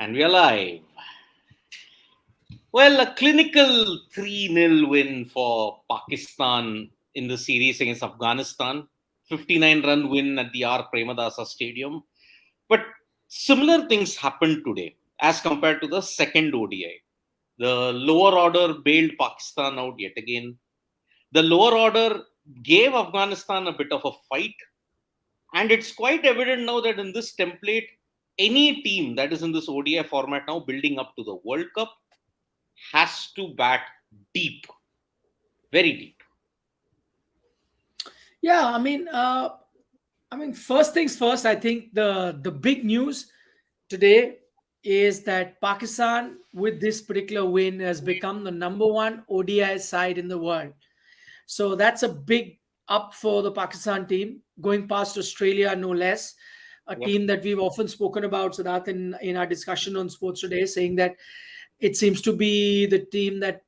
And we're live. Well, a clinical 3-0 win for Pakistan in the series against Afghanistan. 59-run win at the R. Premadasa Stadium. But similar things happened today as compared to the second ODI. The lower order bailed Pakistan out yet again. The lower order gave Afghanistan a bit of a fight. And it's quite evident now that in this template, any team that is in this ODI format now building up to the World Cup has to bat deep, very deep. Yeah, first things first. I think the big news today is that Pakistan, with this particular win, has become the number one ODI side in the world. So that's a big up for the Pakistan team, going past Australia, no less. A Yep. team that we've often spoken about, Siddharth, in our discussion on Sports Today, saying that it seems to be the team that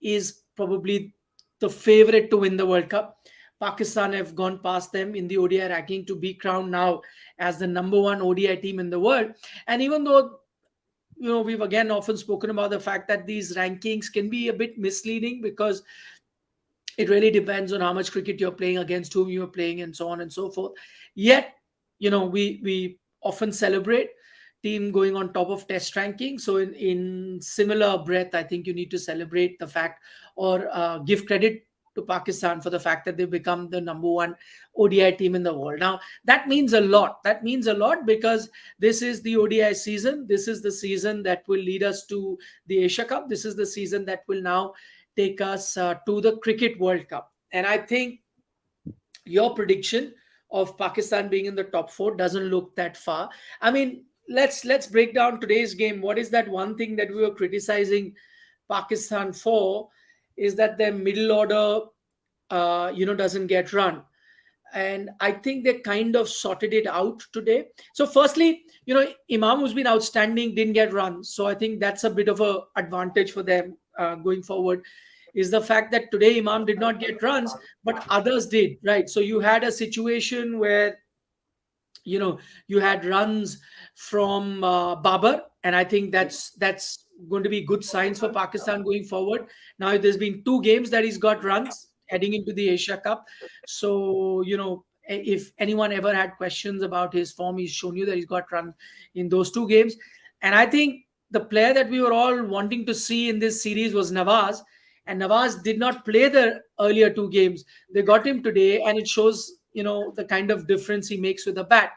is probably the favorite to win the World Cup. Pakistan have gone past them in the ODI ranking to be crowned now as the number one ODI team in the world. And even though we've again often spoken about the fact that these rankings can be a bit misleading because it really depends on how much cricket you're playing, against whom you're playing, and so on and so forth. Yet, we often celebrate team going on top of test ranking. So in similar breath, I think you need to celebrate the fact, or give credit to Pakistan for the fact that they've become the number one ODI team in the world. Now, that means a lot. That means a lot because this is the ODI season. This is the season that will lead us to the Asia Cup. This is the season that will now take us to the Cricket World Cup. And I think your prediction of Pakistan being in the top four doesn't look that far. I mean, let's break down today's game. What is that one thing that we were criticizing Pakistan for? Is that their middle order, doesn't get run. And I think they kind of sorted it out today. So, firstly, Imam, who's been outstanding, didn't get run. So I think that's a bit of a advantage for them going forward. Is the fact that today Imam did not get runs, but others did, right? So you had a situation where you had runs from Babar, and I think that's going to be good signs for Pakistan going forward. Now there's been two games that he's got runs heading into the Asia Cup. So if anyone ever had questions about his form, he's shown you that he's got runs in those two games. And I think the player that we were all wanting to see in this series was Nawaz, and Nawaz did not play the earlier two games. They got him today, and it shows the kind of difference he makes with the bat.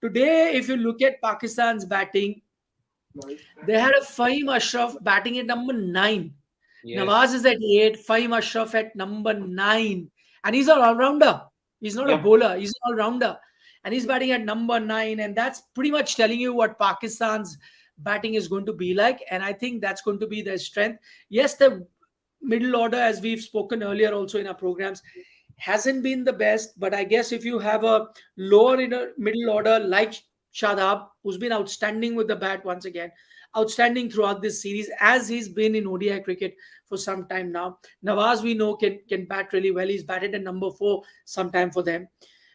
Today, if you look at Pakistan's batting, they had a Fahim Ashraf batting at number 9. Yes. Nawaz is at 8, Fahim Ashraf at number 9. And he's an all-rounder. He's not a Yep. bowler, he's an all-rounder. And he's batting at number 9. And that's pretty much telling you what Pakistan's batting is going to be like. And I think that's going to be their strength. Yes, the middle order, as we've spoken earlier also in our programs, hasn't been the best. But I guess if you have a lower in a middle order like Shadab, who's been outstanding with the bat once again, outstanding throughout this series, as he's been in ODI cricket for some time now. Nawaz, we know, can bat really well. He's batted at number 4 sometime for them.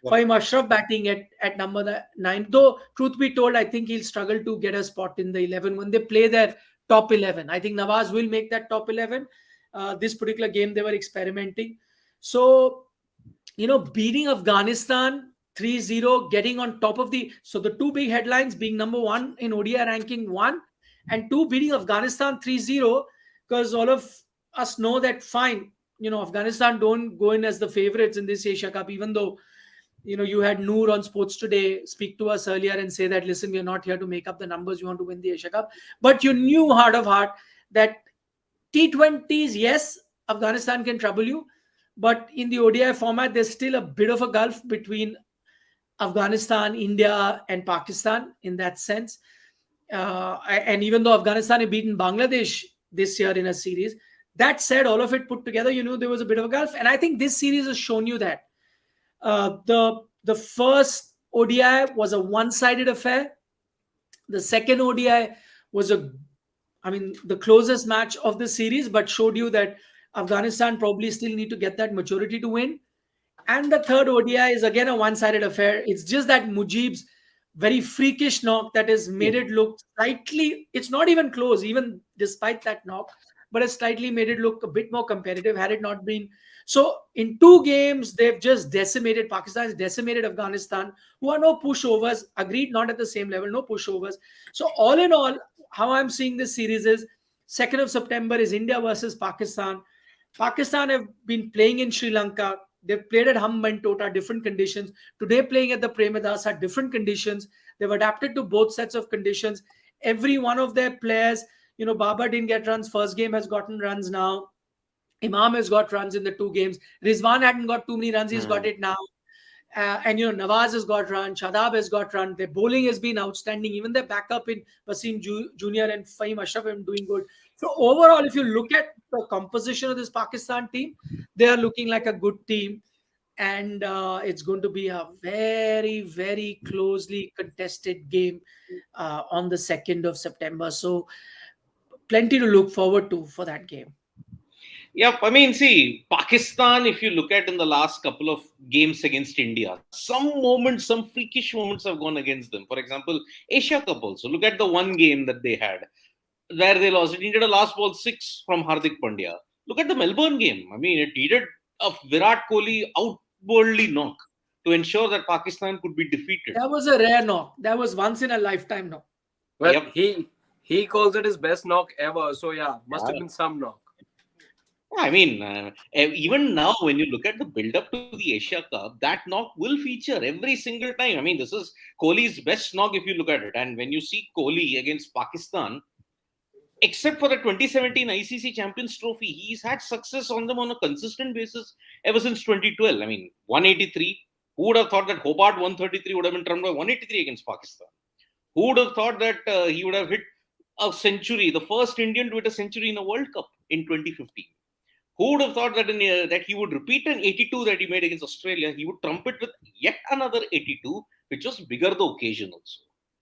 Yep. Fahim Ashraf batting at number 9. Though, truth be told, I think he'll struggle to get a spot in the 11 when they play their top 11. I think Nawaz will make that top 11. This particular game, they were experimenting. So, beating Afghanistan 3-0, getting on top of so the two big headlines being number 1 in ODI ranking 1, and 2, beating Afghanistan 3-0, because all of us know that fine, Afghanistan don't go in as the favorites in this Asia Cup, even though, you had Noor on Sports Today speak to us earlier and say that, listen, we're not here to make up the numbers, you want to win the Asia Cup. But you knew heart of heart that T20s, yes, Afghanistan can trouble you, but in the ODI format, there's still a bit of a gulf between Afghanistan, India, and Pakistan in that sense. And even though Afghanistan had beaten Bangladesh this year in a series, that said, all of it put together, there was a bit of a gulf. And I think this series has shown you that. The first ODI was a one-sided affair. The second ODI was the closest match of the series, but showed you that Afghanistan probably still need to get that maturity to win. And the third ODI is again a one-sided affair. It's just that Mujib's very freakish knock that has made Yeah. it look slightly, it's not even close, even despite that knock, but it's slightly made it look a bit more competitive had it not been. So in two games, they've just decimated, Pakistan has decimated Afghanistan, who are no pushovers, agreed, not at the same level, no pushovers. So all in all, how I'm seeing this series is 2nd of September is India versus Pakistan. Pakistan have been playing in Sri Lanka. They've played at Hambantota, different conditions. Today, playing at the Premadasa, different conditions. They've adapted to both sets of conditions. Every one of their players, Baba didn't get runs. First game has gotten runs now. Imam has got runs in the two games. Rizwan hadn't got too many runs. He's got Hmm. it now. And Nawaz has got run, Shadab has got run. Their bowling has been outstanding. Even their backup in Wasim Jr. and Fahim Ashraf are doing good. So overall, if you look at the composition of this Pakistan team, they are looking like a good team, and it's going to be a very, very closely contested game on the 2nd of September. So plenty to look forward to for that game. Yep. I mean, see, Pakistan, if you look at in the last couple of games against India, some moments, some freakish moments have gone against them. For example, Asia Cup also. Look at the one game that they had where they lost. It needed a last ball six from Hardik Pandya. Look at the Melbourne game. I mean, it needed a Virat Kohli outwardly knock to ensure that Pakistan could be defeated. That was a rare knock. That was once in a lifetime knock. Well, Yep. he calls it his best knock ever. So yeah, must have Yeah. been some knock. I mean, even now, when you look at the build up to the Asia Cup, that knock will feature every single time. I mean, this is Kohli's best knock if you look at it. And when you see Kohli against Pakistan, except for the 2017 ICC Champions Trophy, he's had success on them on a consistent basis ever since 2012. I mean, 183. Who would have thought that Hobart 133 would have been trumped by 183 against Pakistan? Who would have thought that he would have hit a century, the first Indian to hit a century in a World Cup in 2015? Who would have thought that that he would repeat an 82 that he made against Australia? He would trumpet with yet another 82, which was bigger the occasion also.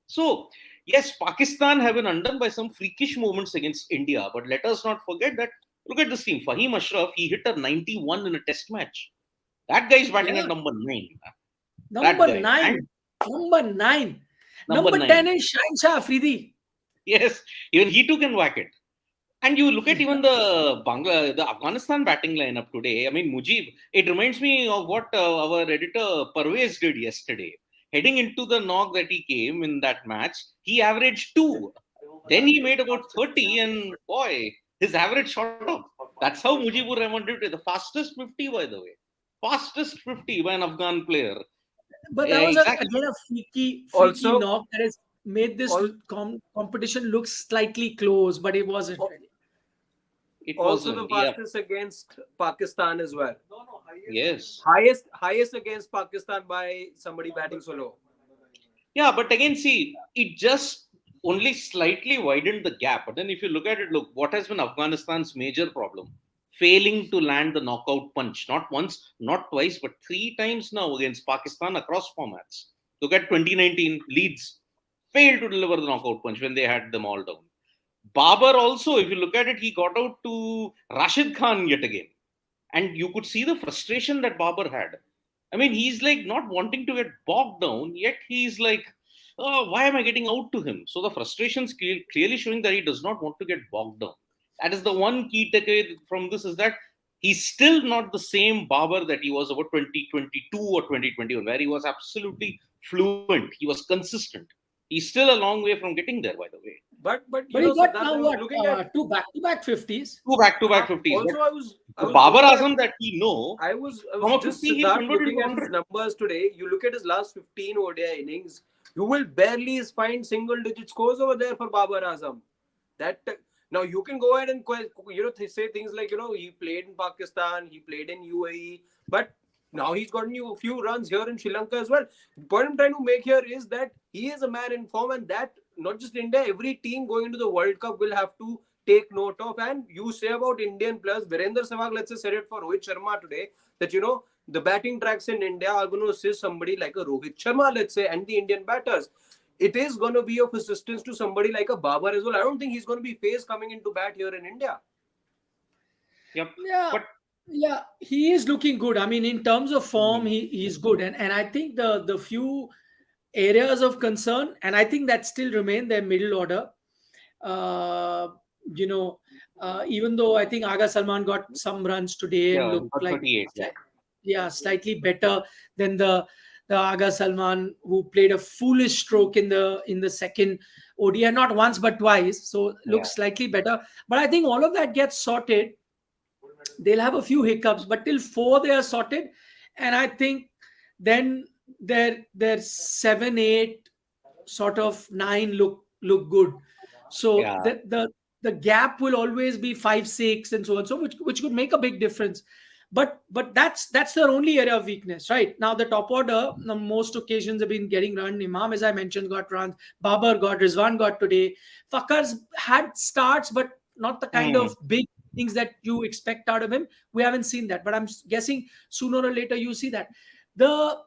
So, yes, Pakistan have been undone by some freakish moments against India, but let us not forget that. Look at this team. Fahim Ashraf, he hit a 91 in a test match. That guy is batting Yeah. at number 9. That Number guy. And 9. Number 9. number Number 10 9. is Shahin Shah Afridi. Yes, even he too can whack it. And you look at even the Afghanistan batting lineup today. I mean, Mujib. It reminds me of what our editor Parvez did yesterday. Heading into the knock that he came in that match, he averaged 2. Then he made about 30, and boy, his average shot up. That's how Mujibur Rahman did it. The fastest 50, by the way. Fastest 50 by an Afghan player. But that was Exactly. again a freaky Also, knock that has made this all, competition look slightly close, but it wasn't al- really. It also the wasn't. Yeah. fastest against Pakistan as well. Yes. Highest against Pakistan by somebody batting solo. Yeah, but again, see, it just only slightly widened the gap. But then if you look at it, look, what has been Afghanistan's major problem? Failing to land the knockout punch. Not once, not twice, but 3 times now against Pakistan across formats. Look at 2019 Leeds. Failed to deliver the knockout punch when they had them all down. Babar also, if you look at it, he got out to Rashid Khan yet again. And you could see the frustration that Babar had. I mean, he's like not wanting to get bogged down, yet he's like, oh, why am I getting out to him? So the frustration's clearly showing that he does not want to get bogged down. That is the one key takeaway from this is that he's still not the same Babar that he was about 2022 or 2021, where he was absolutely fluent. He was consistent. He's still a long way from getting there, by the way. But But he got Siddharth, now I was what? looking at Two back-to-back 50s. Two back-to-back 50s. also But I the was Babar looking at Azam that we know, I was from a just 50, he Siddharth converted looking into at his 100. numbers today. You look at his last 15 ODI innings, you will barely find single digit scores over there for Babar Azam. That now you can go ahead and say things like he played in Pakistan, he played in UAE, but now he's gotten you a few runs here in Sri Lanka as well. The point I'm trying to make here is that he is a man in form, and that not just India, every team going into the World Cup will have to take note of. And you say about Indian players, Virender Sehwag, let's say, said it for Rohit Sharma today, that the batting tracks in India are going to assist somebody like a Rohit Sharma, let's say, and the Indian batters. It is going to be of assistance to somebody like a Babar as well. I don't think he's going to be phased coming into bat here in India. Yep. Yeah, But yeah, he is looking good. I mean, in terms of form, mm, he's good, and I think the few areas of concern, and I think that still remain their middle order. Uh, you know, even though I think Aga Salman got some runs today and Yeah, looked got like 38. Yeah. slightly better than the Aga Salman who played a foolish stroke in the second ODI, not once but twice. So Yeah. looks slightly better. But I think all of that gets sorted. They'll have a few hiccups, but till four they are sorted, and I think then their 7, 8, sort of 9 look good. So Yeah. the gap will always be 5, 6, and so on. So which could make a big difference. But that's their only area of weakness right now. The top order, on most occasions, have been getting run. Imam, as I mentioned, got runs. Babar got, Rizwan got today. Fakar's had starts, but not the kind Hmm. of big things that you expect out of him. We haven't seen that, but I'm guessing sooner or later you see that. The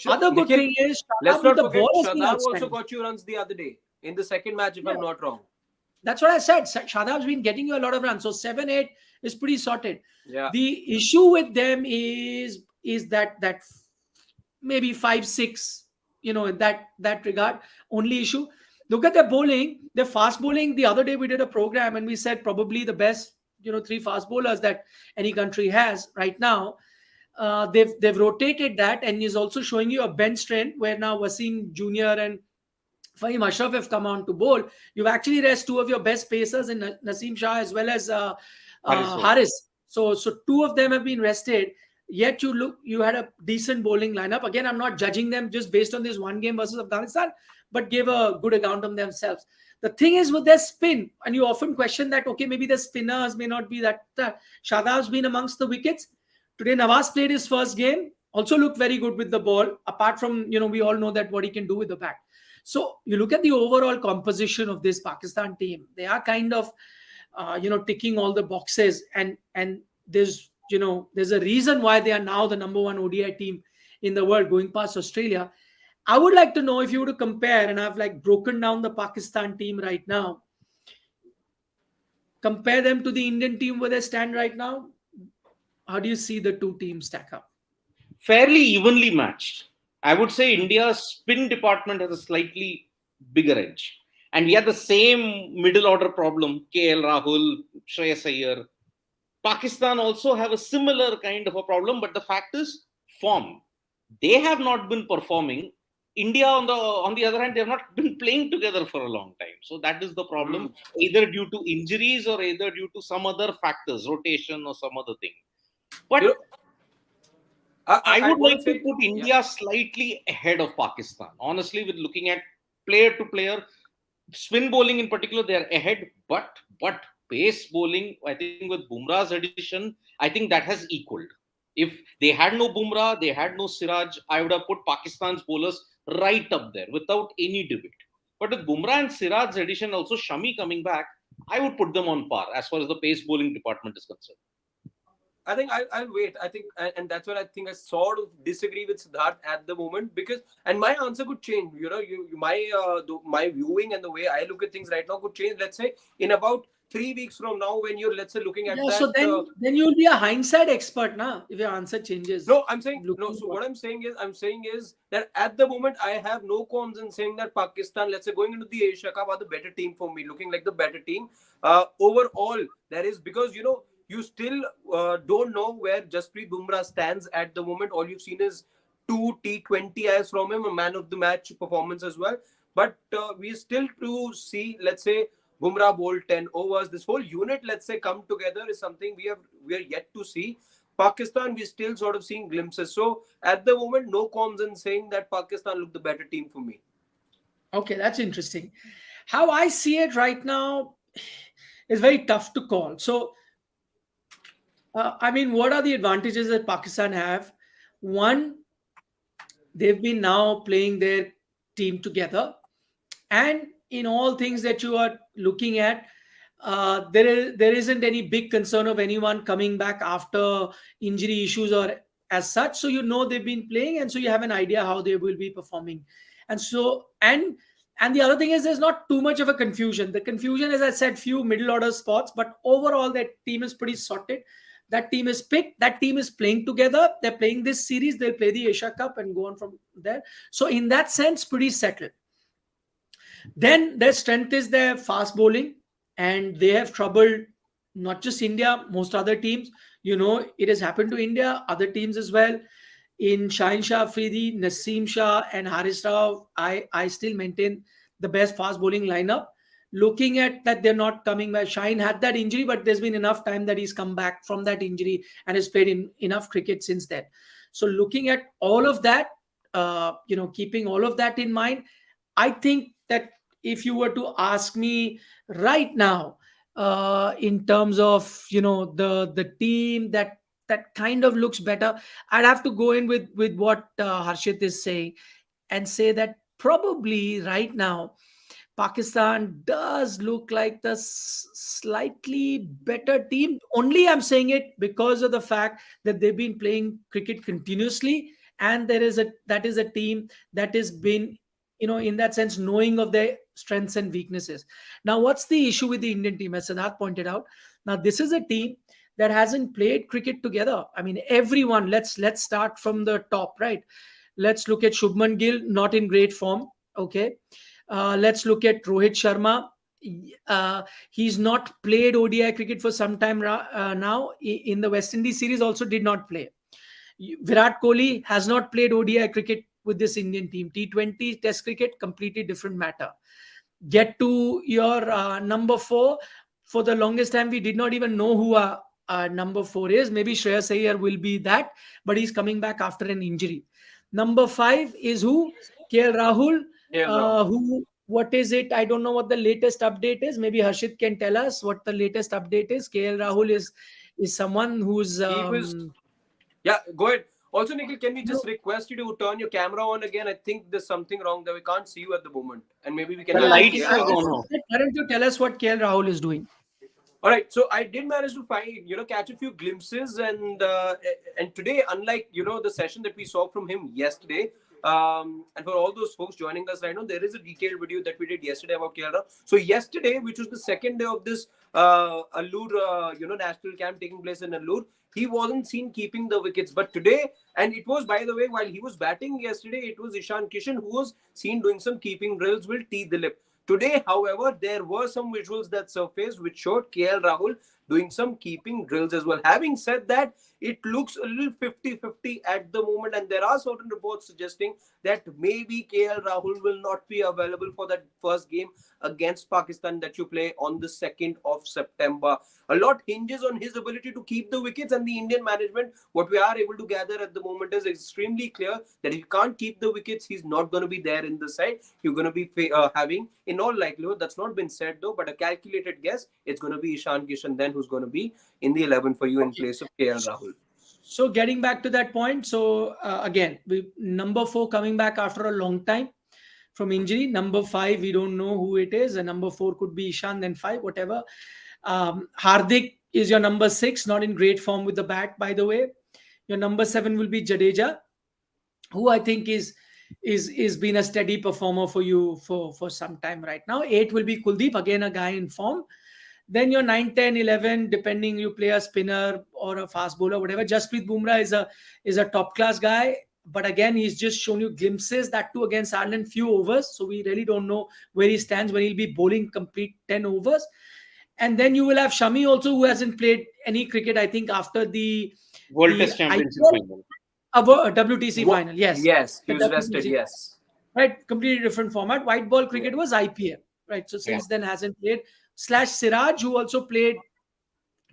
other good Nikhil, thing is let's Shadab with not the ball forget has been Shadab also outstanding. got you runs the other day in the second match, if Yeah, I'm not wrong. that's what I said. Shadab's been getting you a lot of runs. So 7, 8 is pretty sorted. Yeah. The issue with them is that maybe 5, 6, in that regard. Only issue. Look at their bowling. Their fast bowling. The other day we did a program and we said probably the best, three fast bowlers that any country has right now. They've rotated that, and is also showing you a bench strength where now Wasim Junior and Fahim Ashraf have come on to bowl. You've actually rest two of your best pacers in Naseem Shah as well as Haris Road. Haris. So two of them have been rested. Yet you had a decent bowling lineup. Again, I'm not judging them just based on this one game versus Afghanistan, but gave a good account of themselves. The thing is with their spin, and you often question that, okay, maybe the spinners may not be that. Shadab's been amongst the wickets. Today, Nawaz played his first game, also looked very good with the ball. Apart from, we all know that what he can do with the bat. So you look at the overall composition of this Pakistan team; they are kind of, ticking all the boxes, and there's a reason why they are now the number one ODI team in the world, going past Australia. I would like to know if you were to compare, and I've like broken down the Pakistan team right now. Compare them to the Indian team where they stand right now. How do you see the two teams stack up? Fairly evenly matched. I would say India's spin department has a slightly bigger edge. And we had the same middle order problem, KL Rahul, Shreyas Iyer. Pakistan also have a similar kind of a problem, but the fact is form. They have not been performing. India, on the other hand, they have not been playing together for a long time. So that is the problem, either due to injuries or either due to some other factors, rotation or some other thing. But You know, I I would want like to to say, put yeah. India slightly ahead of Pakistan. Honestly, with looking at player to player, spin bowling in particular, they are ahead. But pace bowling, I think with Bumrah's addition, I think that has equaled. If they had no Bumrah, they had no Siraj, I would have put Pakistan's bowlers right up there without any debate. But with Bumrah and Siraj's addition, also Shami coming back, I would put them on par as far as the pace bowling department is concerned. I think I'll wait. I think, and that's what I think. I sort of disagree with Siddharth at the moment, because, and my answer could change. My viewing and the way I look at things right now could change. Let's say in about 3 weeks from now, when you're, let's say, looking at Yeah, that. so then you'll be a hindsight expert now if your answer changes. No, I'm saying no. Looking So back. what I'm saying is that at the moment I have no qualms in saying that Pakistan, let's say, going into the Asia Cup, are the better team for me, looking like the better team. Overall, that is because you still don't know where Jasprit Bumrah stands at the moment. All you've seen is two T20Is from him, a man of the match performance as well. But we still to see, let's say, Bumrah bowl 10 overs. This whole unit, let's say, come together is something we are yet to see. Pakistan, we still sort of seeing glimpses. So at the moment, no qualms in saying that Pakistan look the better team for me. Okay, that's interesting. How I see it right now is very tough to call. So, I mean, what are the advantages that Pakistan have? One, they've been now playing their team together, and in all things that you are looking at, there isn't any big concern of anyone coming back after injury issues or as such. So they've been playing, and so you have an idea how they will be performing. And so and the other thing is there's not too much of a confusion. The confusion, as I said, few middle order spots, but overall that team is pretty sorted. That team is picked. That team is playing together. They're playing this series. They'll play the Asia Cup and go on from there. So in that sense, pretty settled. Then their strength is their fast bowling, and they have troubled not just India, most other teams. It has happened to India, other teams as well. In Shaheen Shah Afridi, Naseem Shah, and Haris Rao, I still maintain the best fast bowling lineup. Looking at that, they're not coming back. Shaheen had that injury, but there's been enough time that he's come back from that injury and has played in enough cricket since then. So looking at all of that, keeping all of that in mind, I think that if you were to ask me right now, in terms of the team that kind of looks better, I'd have to go in with what Harshit is saying and say that probably right now Pakistan does look like the slightly better team. Only I'm saying it because of the fact that they've been playing cricket continuously, and that is a team that has been, in that sense, knowing of their strengths and weaknesses. Now, what's the issue with the Indian team? As Siddharth pointed out, now this is a team that hasn't played cricket together. I mean, everyone. Let's start from the top, right? Let's look at Shubman Gill, not in great form. Okay. Let's look at Rohit Sharma. He's not played ODI cricket for some time now. In the West Indies series, also did not play. Virat Kohli has not played ODI cricket with this Indian team. T20 Test cricket, completely different matter. Get to your number 4. For the longest time, we did not even know who our number 4 is. Maybe Shreyas Iyer will be that, but he's coming back after an injury. Number 5 is who? KL Rahul. Who? What is it? I don't know what the latest update is. Maybe Harshit can tell us what the latest update is. KL Rahul is someone who's. Yeah, go ahead. Also, Nikhil, can we just request you to turn your camera on again? I think there's something wrong there. We can't see you at the moment, and maybe we can. The lights Why are gone off. don't you tell us what KL Rahul is doing? All right, so I did manage to catch a few glimpses, and today, unlike the session that we saw from him yesterday, and for all those folks joining us right now, there is a detailed video that we did yesterday about Kerala. So yesterday, which was the second day of this Allur, national camp taking place in Allur, he wasn't seen keeping the wickets. But today, and it was, by the way, while he was batting yesterday, it was Ishan Kishan who was seen doing some keeping drills with T. Dilip. Today, however, there were some visuals that surfaced which showed KL Rahul doing some keeping drills as well. Having said that, it looks a little 50-50 at the moment, and there are certain reports suggesting that maybe KL Rahul will not be available for that first game against Pakistan that you play on the 2nd of September. A lot hinges on his ability to keep the wickets, and the Indian management, what we are able to gather at the moment is extremely clear that if you can't keep the wickets, he's not going to be there in the side. You're going to be having, in all likelihood, that's not been said though, but a calculated guess, it's going to be Ishan Kishan then who's going to be in the 11 for you in place of KL Rahul. So getting back to that point, so again, number 4 coming back after a long time from injury. Number 5, we don't know who it is. And number 4 could be Ishan, then 5, whatever. Hardik is your number 6, not in great form with the bat, by the way. Your number 7 will be Jadeja, who I think is been a steady performer for you for some time right now. 8 will be Kuldeep, again a guy in form. Then your 9, 10, 11, depending you play a spinner or a fast bowler, whatever. Jasprit Bumrah is a top class guy, but again he's just shown you glimpses, that too against Ireland, few overs. So we really don't know where he stands when he'll be bowling complete 10 overs. And then you will have Shami also, who hasn't played any cricket, I think, after the World Test Championship final. WTC final. Yes. Yes, he was The rested. WTC. Yes. Right. Completely different format. White ball cricket was IPL. Right. So since then hasn't played. Siraj, who also played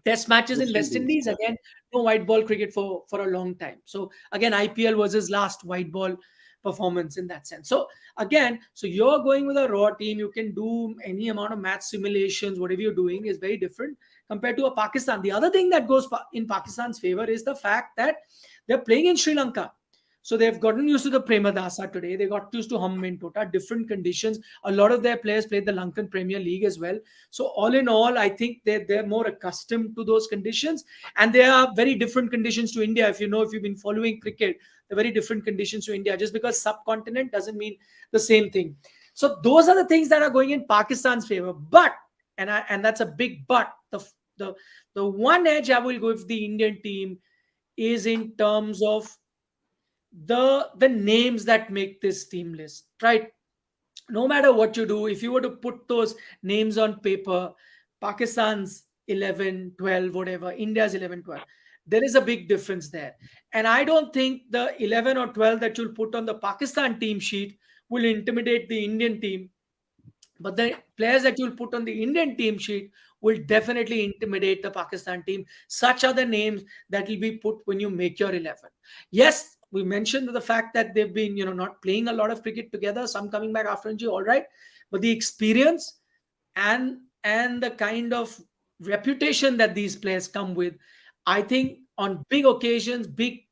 test matches in West Indies. Again, no white ball cricket for a long time. So again, IPL was his last white ball performance in that sense. So again, so you're going with a raw team. You can do any amount of match simulations. Whatever you're doing is very different compared to a Pakistan. The other thing that goes in Pakistan's favor is the fact that they're playing in Sri Lanka. So they've gotten used to the Premadasa today. They got used to Hammintota, different conditions. A lot of their players played the Lankan Premier League as well. So all in all, I think they're more accustomed to those conditions. And they are very different conditions to India. If you've been following cricket, they're very different conditions to India. Just because subcontinent doesn't mean the same thing. So those are the things that are going in Pakistan's favor. But, and that's a big but, the one edge I will give the Indian team is in terms of the names that make this team list, right? No matter what you do, if you were to put those names on paper, Pakistan's 11, 12, whatever, India's 11, 12, there is a big difference there. And I don't think the 11 or 12 that you'll put on the Pakistan team sheet will intimidate the Indian team, but the players that you'll put on the Indian team sheet will definitely intimidate the Pakistan team. Such are the names that will be put when you make your 11. Yes, we mentioned the fact that they've been, not playing a lot of cricket together, some coming back after injury, all right. But the experience and the kind of reputation that these players come with, I think on big occasions, big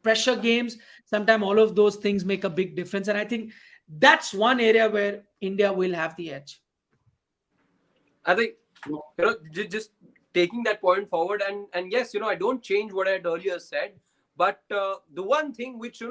pressure games, sometimes all of those things make a big difference. And I think that's one area where India will have the edge. I think just taking that point forward, and yes, I don't change what I had earlier said, but the one thing which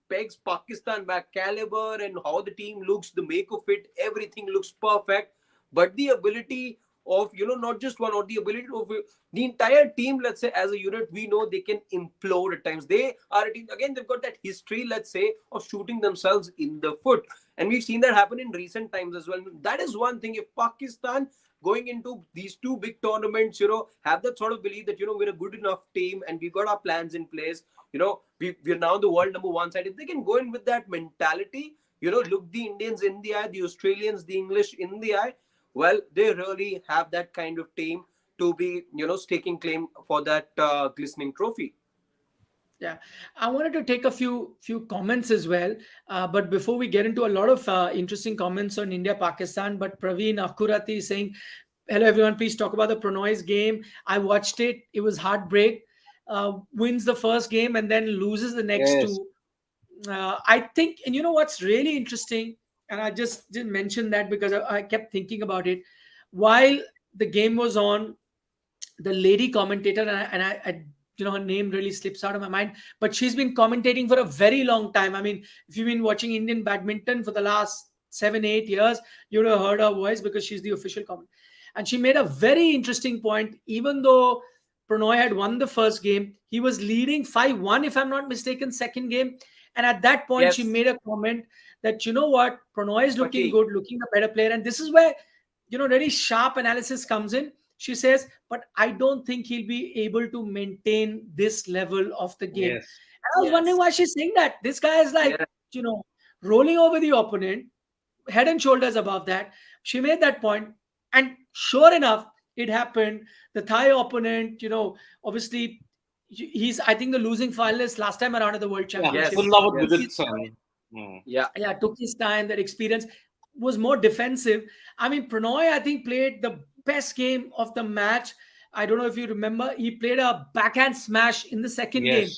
pegs Pakistan back, caliber and how the team looks, the make of it, everything looks perfect, but the ability of not just one, or the ability of the entire team, let's say as a unit, we know they can implode at times. They are a team, again, they've got that history, let's say, of shooting themselves in the foot, and we've seen that happen in recent times as well. That is one thing. If Pakistan going into these two big tournaments, have that sort of belief that we're a good enough team and we got our plans in place, we're now the world number one side. If they can go in with that mentality, look the Indians in the eye, the Australians, the English in the eye, well, they really have that kind of team to be, staking claim for that glistening trophy. Yeah, I wanted to take a few comments as well, but before we get into a lot of interesting comments on India Pakistan, but Praveen Akurati is saying, "Hello everyone, please talk about the Pranoy's game. I watched it; it was heartbreak. Wins the first game and then loses the next two. I think, and what's really interesting, and I just didn't mention that because I kept thinking about it while the game was on. The lady commentator, and I her name really slips out of my mind, but she's been commentating for a very long time. I mean, if you've been watching Indian badminton for the last 7-8 years, you would have heard her voice because she's the official comment. And she made a very interesting point. Even though Pranoy had won the first game, he was leading 5-1, if I'm not mistaken, second game. And at that point, she made a comment that, what, Pranoy is looking good, looking a better player. And this is where, really sharp analysis comes in. She says, but I don't think he'll be able to maintain this level of the game. And I was wondering why she's saying that. This guy is like, rolling over the opponent, head and shoulders above that. She made that point, and sure enough, it happened. The Thai opponent, obviously, he's, I think, the losing finalist last time around at the World Championship. Took his time. That experience was more defensive. I mean, Pranoy, I think, played the best game of the match. I don't know if you remember, he played a backhand smash in the second game.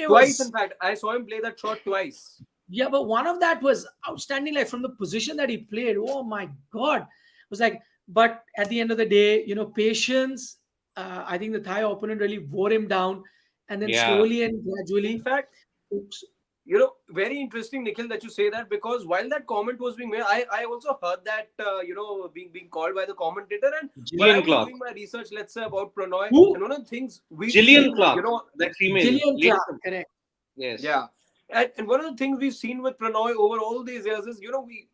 Twice, in fact. I saw him play that shot twice. Yeah, but one of that was outstanding, like from the position that he played. Oh my God. It was like, but at the end of the day, patience. I think the Thai opponent really wore him down, and then slowly and gradually. In fact, very interesting, Nikhil, that you say that, because while that comment was being made, I also heard that, being called by the commentator. And when I was doing my research, let's say, about Pranoy, and one of the things Gillian Clark, that female. Gillian Clark, correct. Yes. Yeah. And one of the things we've seen with Pranoy over all these years is,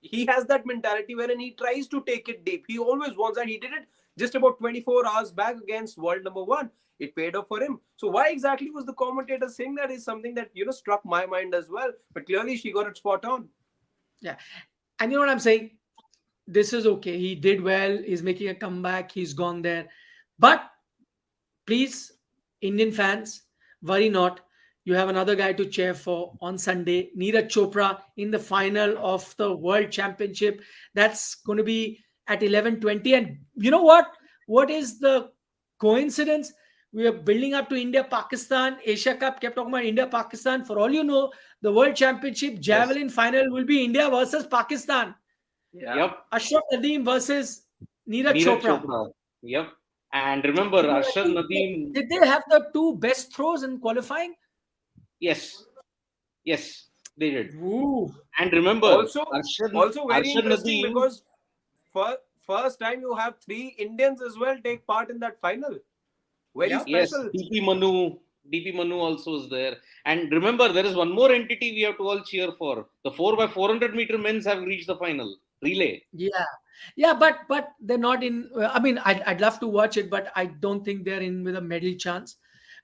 he has that mentality wherein he tries to take it deep. He always wants that. He did it just about 24 hours back against world number one. It paid off for him. So why exactly was the commentator saying that is something that, struck my mind as well. But clearly she got it spot on. Yeah. And you know what I'm saying? This is okay. He did well. He's making a comeback. He's gone there. But please, Indian fans, worry not. You have another guy to cheer for on Sunday, Neeraj Chopra, in the final of the World Championship. That's going to be at 11:20. And you know what? What is the coincidence? We are building up to India-Pakistan. Asia Cup kept talking about India-Pakistan. For all you know, the World Championship Javelin final will be India versus Pakistan. Ashraf Nadeem versus Neeraj Chopra. Yep. And remember, Ashraf Nadeem. Did they have the two best throws in qualifying? Yes, they did. Ooh. And remember, also very interesting, because first time you have 3 Indians as well take part in that final. Very Yeah. Yes, special. DP Manu also is there. And remember, there is one more entity we have to all cheer for. The 4x400 meter men's have reached the final. Relay. Yeah, but they're not in. I mean, I'd love to watch it, but I don't think they're in with a medal chance.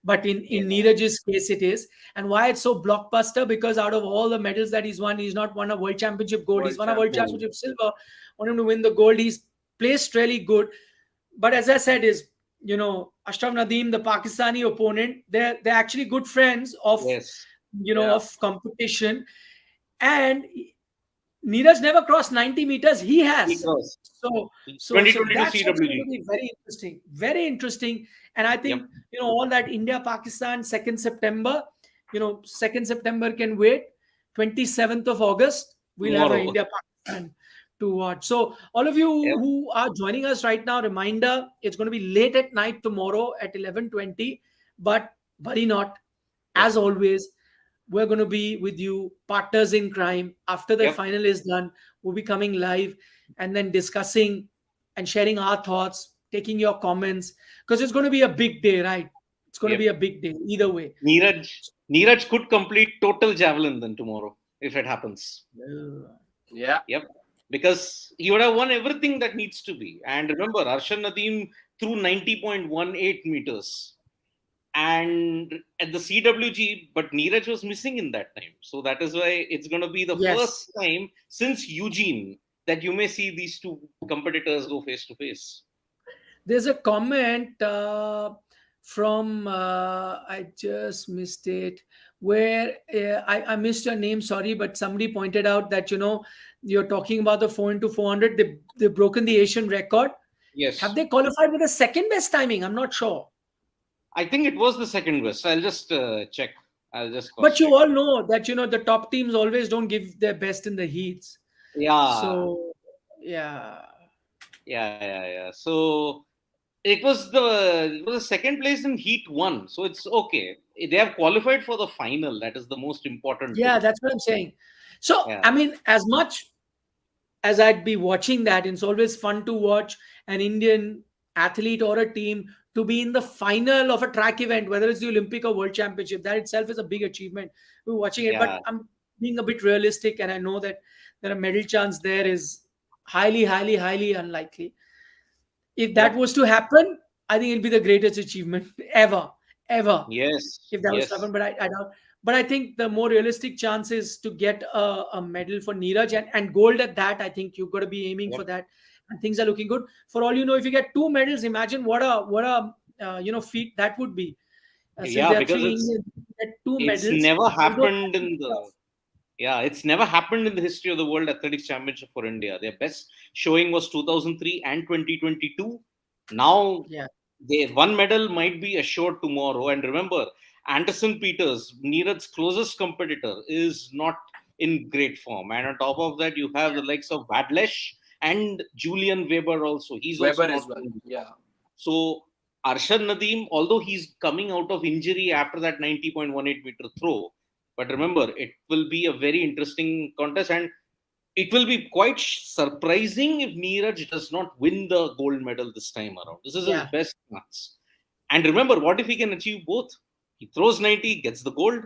But in Yeah. Neeraj's case, it is. And why it's so blockbuster? Because out of all the medals that he's won, he's not won a world championship gold. He's World won a world champions. championship silver. Want him to win the gold. He's placed really good. But as I said, Ashraf Nadeem, the Pakistani opponent, they're actually good friends of Yes. Yeah. of competition. And Neeraj never crossed 90 meters. He has. Because So 2022 that's what's going to CWG. be very interesting. Very interesting. And I think, Yep. all that India, Pakistan, 2nd September, 2nd September can wait. 27th of August, we'll have an Tomorrow. India, Pakistan to watch. So all of you Yep. who are joining us right now, reminder, it's going to be late at night tomorrow at 11:20. But worry not. As always, we're going to be with you, partners in crime. After the Yep. final is done, we'll be coming live and then discussing and sharing our thoughts, taking your comments, because it's going to be a big day, right? It's going to Yep. be a big day either way. Neeraj could complete total javelin then tomorrow if it happens. Yeah. Yep. Because he would have won everything that needs to be. And remember, Arshad Nadeem threw 90.18 meters. And at the CWG, but Neeraj was missing in that time. So that is why it's going to be the Yes. first time since Eugene that you may see these two competitors go face to face. There's a comment from, I just missed it, where I missed your name, sorry, but somebody pointed out that, you're talking about the 4x400. They've broken the Asian record. Yes. Have they qualified with the second best timing? I'm not sure. I think it was the second best. I'll just check. I'll just But you check. all know that, the top teams always don't give their best in the heats. Yeah. So, yeah. So it was the second place in Heat 1. So it's okay. They have qualified for the final. That is the most important Yeah, thing. that's what I'm saying. So, Yeah. I mean, as much as I'd be watching that, it's always fun to watch an Indian athlete or a team to be in the final of a track event, whether it's the Olympic or World Championship. That itself is a big achievement. We're watching it, Yeah. but I'm being a bit realistic, and I know that a medal chance there is highly, highly, highly unlikely. If that was to happen, I think it'll be the greatest achievement ever. Yes. If that was to happen, but I doubt. But I think the more realistic chance is to get a medal for Neeraj and gold at that. I think you've got to be aiming for that, and things are looking good. For all you know, if you get 2 medals, imagine what a feat that would be. Since there are because 3 Indians, get 2 it's medals. never happened in the it's never happened in the history of the World Athletics Championship for India. Their best showing was 2003 and 2022. Now, one medal might be assured tomorrow. And remember, Anderson Peters, Neeraj's closest competitor, is not in great form. And on top of that, you have the likes of Vadlesh and Julian Weber also. He's also Weber not as well. in. Yeah. So Arshad Nadeem, although he's coming out of injury after that 90.18 meter throw, but remember, it will be a very interesting contest, and it will be quite surprising if Neeraj does not win the gold medal this time around. This is his best chance. And remember, what if he can achieve both? He throws 90, gets the gold.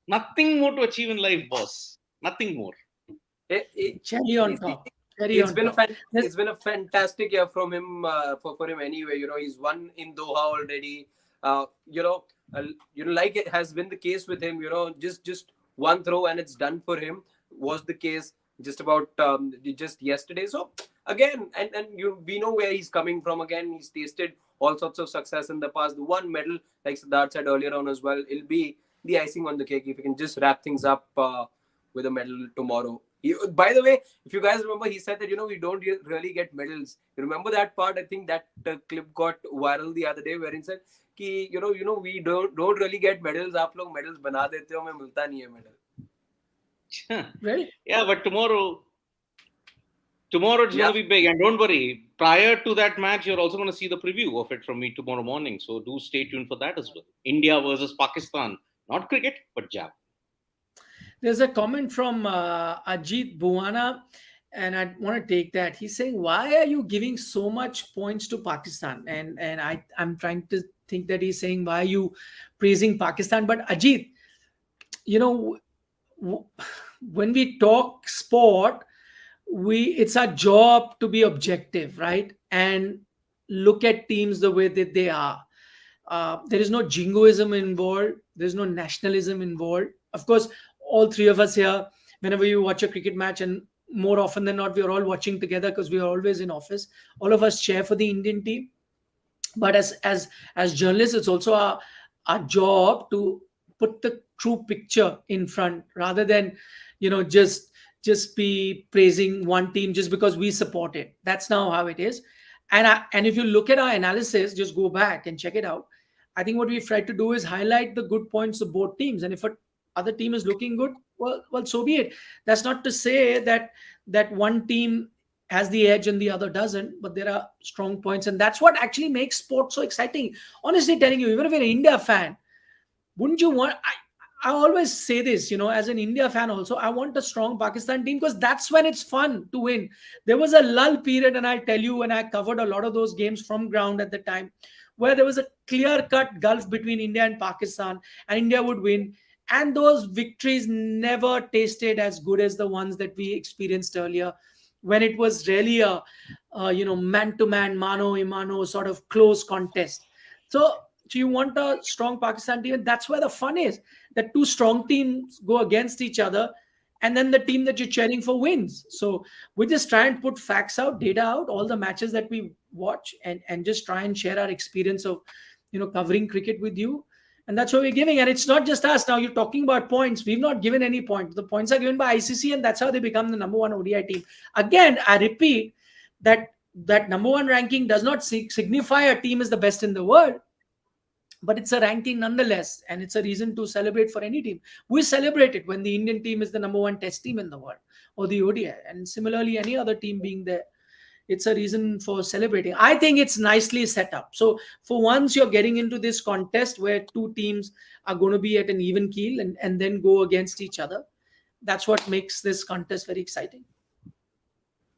Nothing more to achieve in life, boss. Nothing more. Cherry on top. It's been a fantastic year from him for him anyway. He's won in Doha already. Like it has been the case with him. Just one throw and it's done for him was the case just about just yesterday. So again, and we know where he's coming from. Again, he's tasted all sorts of success in the past. The one medal, like Siddharth said earlier on as well, it'll be the icing on the cake if he can just wrap things up with a medal tomorrow. By the way, if you guys remember, he said that we don't really get medals. You remember that part? I think that clip got viral the other day, where he said, "Ki we don't really get medals. Aap log medals bana dete ho, main milta nahi hai medal." Really? Yeah, but tomorrow it's going to be big, and don't worry. Prior to that match, you're also going to see the preview of it from me tomorrow morning. So do stay tuned for that as well. India versus Pakistan, not cricket, but jab. There's a comment from Ajit Buwana. and I want to take that. He's saying, why are you giving so much points to Pakistan? And I'm trying to think that he's saying, why are you praising Pakistan? But Ajit, you know, w- when we talk sport, it's our job to be objective, right? And look at teams the way that they are. There is no jingoism involved. There's no nationalism involved. Of course, all three of us here, whenever you watch a cricket match, and more often than not, we are all watching together because we are always in office. All of us cheer for the Indian team. But as journalists, it's also our job to put the true picture in front, rather than just be praising one team just because we support it. That's now how it is. And if you look at our analysis, just go back and check it out. I think what we've tried to do is highlight the good points of both teams, and if a other team is looking good, well, so be it. That's not to say that one team has the edge and the other doesn't, but there are strong points, and that's what actually makes sports so exciting. Honestly telling you, even if you're an India fan, wouldn't you want? I always say this, as an India fan, also, I want a strong Pakistan team because that's when it's fun to win. There was a lull period, and I'll tell you, when I covered a lot of those games from ground at the time, where there was a clear cut gulf between India and Pakistan, and India would win. And those victories never tasted as good as the ones that we experienced earlier, when it was really a man to man, mano a mano sort of close contest. So you want a strong Pakistan team, and that's where the fun is. That two strong teams go against each other, and then the team that you're cheering for wins. So we just try and put facts out, data out, all the matches that we watch, and just try and share our experience of covering cricket with you. And that's what we're giving. And it's not just us. Now you're talking about points. We've not given any points. The points are given by ICC, and that's how they become the number one ODI team. Again, I repeat that number one ranking does not signify a team is the best in the world, but it's a ranking nonetheless, and it's a reason to celebrate for any team. We celebrate it when the Indian team is the number one test team in the world, or the ODI, and similarly any other team being there. It's a reason for celebrating. I think it's nicely set up. So for once, you're getting into this contest where two teams are going to be at an even keel, and then go against each other. That's what makes this contest very exciting.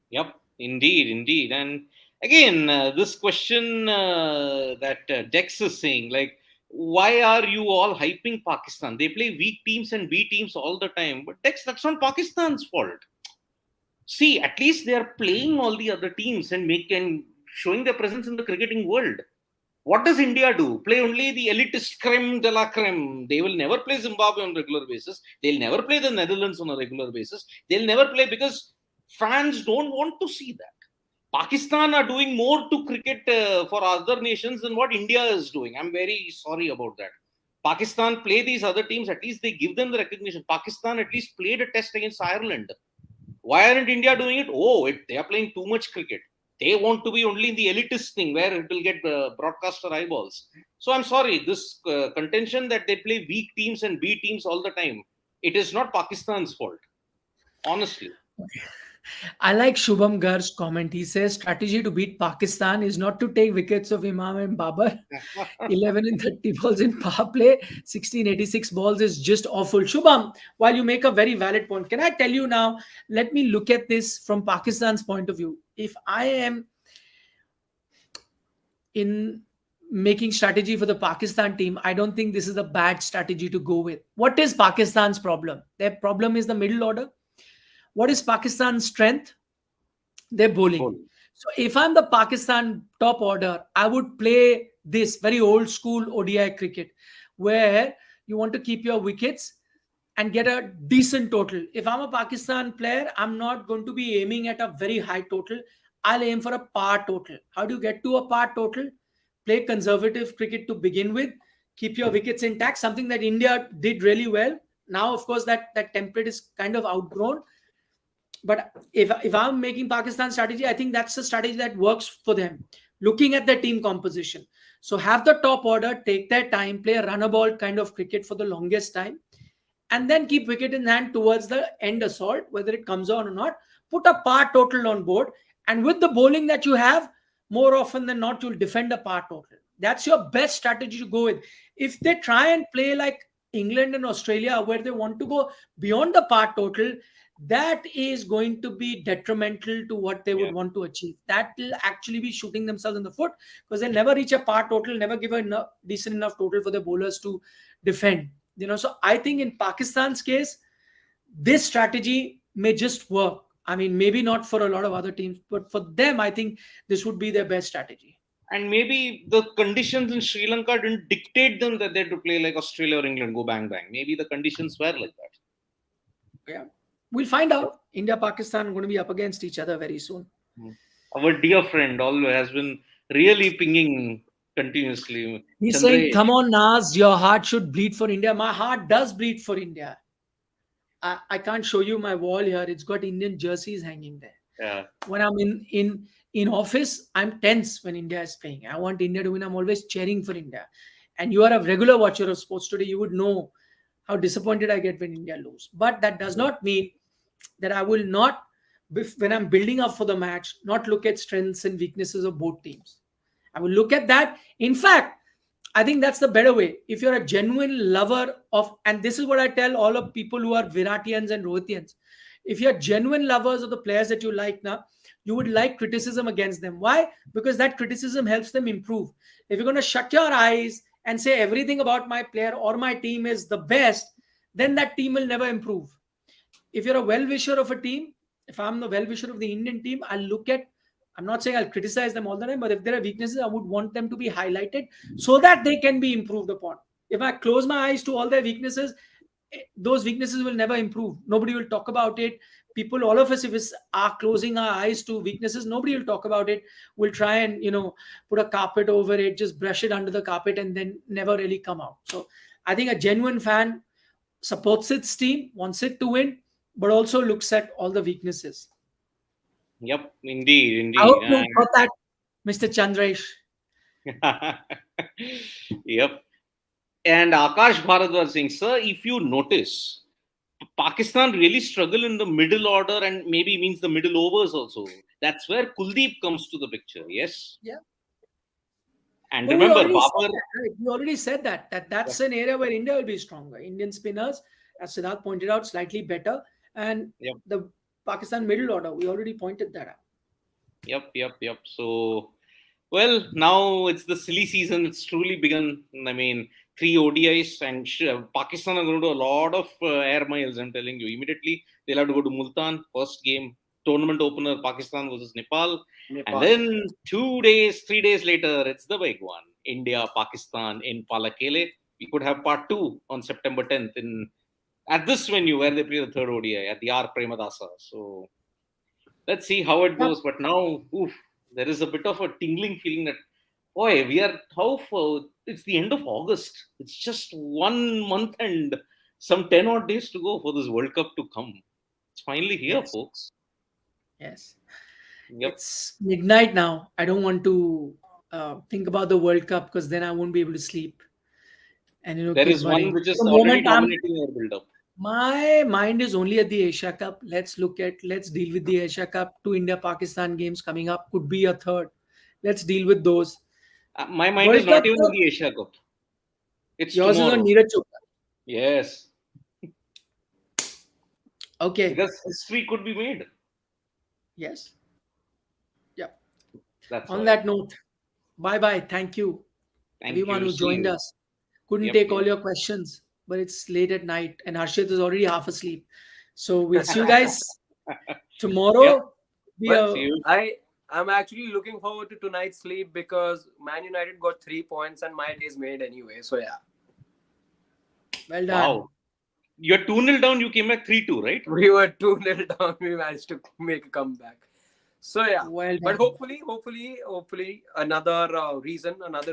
Yep, indeed. And again, this question that Dex is saying, like, why are you all hyping Pakistan? They play weak teams and B teams all the time. But Dex, that's not Pakistan's fault. See, at least they are playing all the other teams and showing their presence in the cricketing world. What does India do? Play only the elitist creme de la creme. They will never play Zimbabwe on a regular basis. They'll never play the Netherlands on a regular basis. They'll never play because fans don't want to see that. Pakistan are doing more to cricket for other nations than what India is doing. I'm very sorry about that. Pakistan play these other teams, at least they give them the recognition. Pakistan at least played a test against Ireland. Why aren't India doing it? They are playing too much cricket. They want to be only in the elitist thing where it will get broadcaster eyeballs. So I'm sorry, this contention that they play weak teams and B teams all the time, it is not Pakistan's fault. Honestly. I like Shubham Garg's comment. He says strategy to beat Pakistan is not to take wickets of Imam and Babar. 11 and 30 balls in power play, 1686 balls is just awful. Shubham, while you make a very valid point, can I tell you now, let me look at this from Pakistan's point of view. If I am in making strategy for the Pakistan team, I don't think this is a bad strategy to go with. What is Pakistan's problem? Their problem is the middle order. What is Pakistan's strength? Their bowling. So if I'm the Pakistan top order, I would play this very old school ODI cricket where you want to keep your wickets and get a decent total. If I'm a Pakistan player, I'm not going to be aiming at a very high total. I'll aim for a par total. How do you get to a par total? Play conservative cricket to begin with. Keep your wickets intact, something that India did really well. Now, of course, that template is kind of outgrown. But if I'm making Pakistan strategy, I think that's a strategy that works for them. Looking at their team composition. So have the top order, take their time, play a runner ball kind of cricket for the longest time, and then keep wicket in hand towards the end assault, whether it comes on or not. Put a par total on board. And with the bowling that you have, more often than not, you'll defend a par total. That's your best strategy to go with. If they try and play like England and Australia, where they want to go beyond the par total, that is going to be detrimental to what they would Yeah. want to achieve. That will actually be shooting themselves in the foot, because they never reach a par total, never give a decent enough total for the bowlers to defend. So I think in Pakistan's case, this strategy may just work. I mean, maybe not for a lot of other teams, but for them, I think this would be their best strategy. And maybe the conditions in Sri Lanka didn't dictate them that they had to play like Australia or England, go bang bang. Maybe the conditions were like that. Yeah, we'll find out. India, Pakistan are going to be up against each other very soon. Our dear friend always has been really pinging continuously. He's saying, Chandresh. come on, Naz, your heart should bleed for India. My heart does bleed for India. I can't show you my wall here. It's got Indian jerseys hanging there. Yeah. When I'm in office, I'm tense when India is playing. I want India to win. I'm always cheering for India. And you are a regular watcher of sports today. You would know how disappointed I get when India lose. But that does not mean that I will not, when I'm building up for the match, not look at strengths and weaknesses of both teams. I will look at that. In fact, I think that's the better way. If you're a genuine lover of, and this is what I tell all of people who are Viratians and Rohitians, if you're genuine lovers of the players that you like now, you would like criticism against them. Why? Because that criticism helps them improve. If you're going to shut your eyes and say everything about my player or my team is the best, then that team will never improve. If you're a well-wisher of a team, if I'm the well-wisher of the Indian team, I'll look at, I'm not saying I'll criticize them all the time, but if there are weaknesses, I would want them to be highlighted so that they can be improved upon. If I close my eyes to all their weaknesses, those weaknesses will never improve. Nobody will talk about it. People, all of us, if we are closing our eyes to weaknesses, nobody will talk about it. We'll try and, put a carpet over it, just brush it under the carpet and then never really come out. So I think a genuine fan supports its team, wants it to win, but also looks at all the weaknesses. Yep, indeed. I hope you got that, Mr. Chandresh. Yep. And Akash Bharadwaj saying, sir, if you notice, Pakistan really struggle in the middle order and maybe means the middle overs also. That's where Kuldeep comes to the picture. Yes. Yeah. And But remember, we Babar. already said that's an area where India will be stronger. Indian spinners, as Siddharth pointed out, slightly better. And the Pakistan middle order, we already pointed that out. Yep. So, well, now it's the silly season. It's truly begun. I mean, 3 ODIs and Pakistan are going to do a lot of air miles. I'm telling you, immediately they'll have to go to Multan. First game, tournament opener, Pakistan versus Nepal. And then 3 days later, it's the big one. India, Pakistan in Palakele. We could have part 2 on September 10th at this venue where they play the third ODI at the R. Premadasa. So let's see how it goes. But now, there is a bit of a tingling feeling that, boy, it's the end of August. It's just 1 month and some 10 odd days to go for this World Cup to come. It's finally here, folks. Yes. Yep. It's midnight now. I don't want to think about the World Cup because then I won't be able to sleep. And there is one which is already dominating our build-up. My mind is only at the Asia Cup. Let's deal with the Asia Cup. 2 India-Pakistan games coming up. Could be a third. Let's deal with those. My mind is not even on the Asia Cup. It's yours tomorrow. Is on Neeraj Chopra. Yes. Okay. Because history could be made. Yes. Yeah. That's on that note, bye-bye. Thank you. Everyone who joined us. Couldn't take all your questions, but it's late at night and Harshit is already half asleep. So we'll see you guys tomorrow. I'm actually looking forward to tonight's sleep because Man United got 3 points and my day's made anyway. So yeah. Well done. Wow. You're 2-0 down. You came back 3-2, right? We were 2-0 down. We managed to make a comeback. So yeah. Well but hopefully another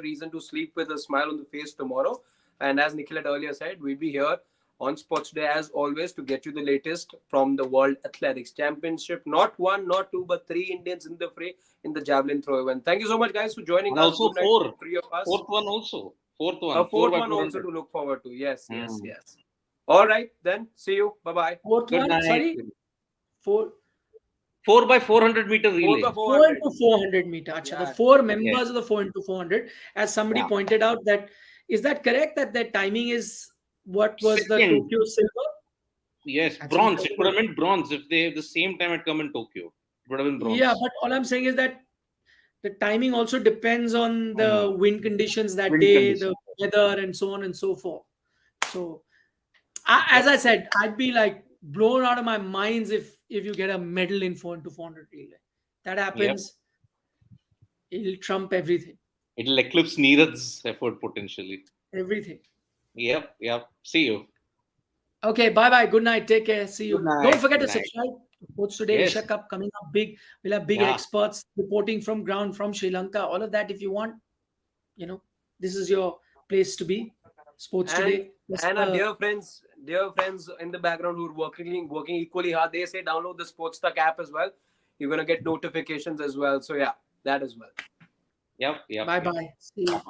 reason to sleep with a smile on the face tomorrow. And as Nikhil had earlier said, we'll be here on Sports Day as always to get you the latest from the World Athletics Championship. Not 1, not 2, but 3 Indians in the fray in the javelin throw event. Thank you so much, guys, for joining us. Also 4. 3 of us. Fourth one also. A fourth one also to look forward to. Yes. All right, then. See you. Bye-bye. Fourth one, sorry? 4 by 400 meter relay. 4 into 400 meter. Achha, the 4 members of the 4 into 400. As somebody pointed out, is that correct? That their timing is what was the Tokyo silver? Yes, That's bronze. It could incredible. have been bronze if they the same time had come in Tokyo. It would have been Yeah, bronze. but all I'm saying is that the timing also depends on I the know. wind conditions that Wind day, the conditions. weather, and so on and so forth. So, Yep. as I said, I'd be like blown out of my minds if you get a medal in 4x400 relay. That Yep. happens, it'll trump everything. It'll eclipse Neeraj's effort potentially. Everything. Yep. Yep. See you. Okay, bye bye. Good night. Take care. See Good you. Don't night. forget Good to night. subscribe to Sports Today Yes. Asia Cup coming up big. We'll have big Yeah. experts reporting from ground from Sri Lanka. All of that if you want. This is your place to be. Sports And Today. Just, and our dear friends in the background who are working equally hard, they say download the SportsTuck app as well. You're gonna get notifications as well. So yeah, that as well. Yep. Yep. bye Yep. bye. See you.